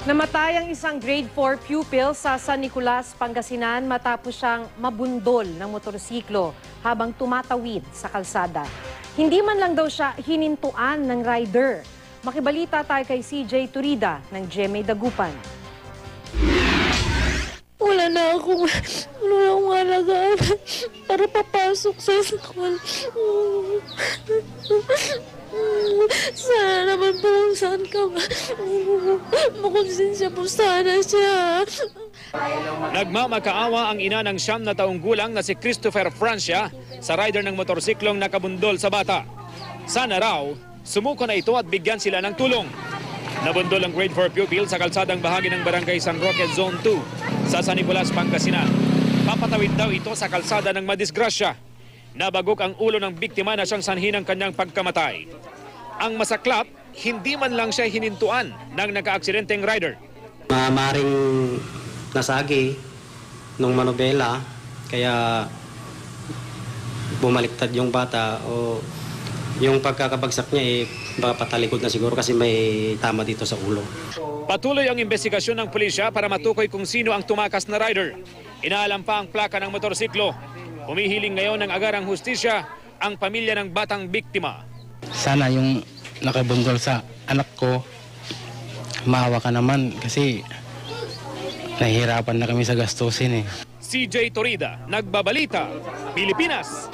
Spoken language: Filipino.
Namatay ang isang grade 4 pupil sa San Nicolas, Pangasinan matapos siyang mabundol ng motorsiklo habang tumatawid sa kalsada. Hindi man lang daw siya hinintuan ng rider. Makibalita tayo kay CJ Turida ng GMA Dagupan. Wala na akong alagaan para papasok sa school. Sana naman po kung saan ka makonsensya po sana siya. Nagmamakaawa ang ina ng 9 na taong gulang na si Christopher Francia sa rider ng motorsiklong nakabundol sa bata. Sana raw, sumuko na ito at bigyan sila ng tulong. Nabundol ang grade 4 pupil sa kalsadang bahagi ng Barangay San Roque Zone 2 sa San Nicolas, Pangasinan. Papatawid daw ito sa kalsada ng madisgrasya. Nabagok ang ulo ng biktima na siyang sanhi ng kanyang pagkamatay. Ang masaklap, hindi man lang siya hinintuan ng naka-aksidenteng rider. Maring nasagi nung manobela, kaya bumaliktad yung bata o yung pagkakabagsak niya baka patalikod na siguro kasi may tama dito sa ulo. Patuloy ang investigasyon ng pulisya para matukoy kung sino ang tumakas na rider. Inaalam pa ang plaka ng motorsiklo. Humihiling ngayon ng agarang hustisya ang pamilya ng batang biktima. Sana yung nakabundol sa anak ko, maawa ka naman kasi nahihirapan na kami sa gastusin eh. CJ Torida, Nagbabalita, Pilipinas.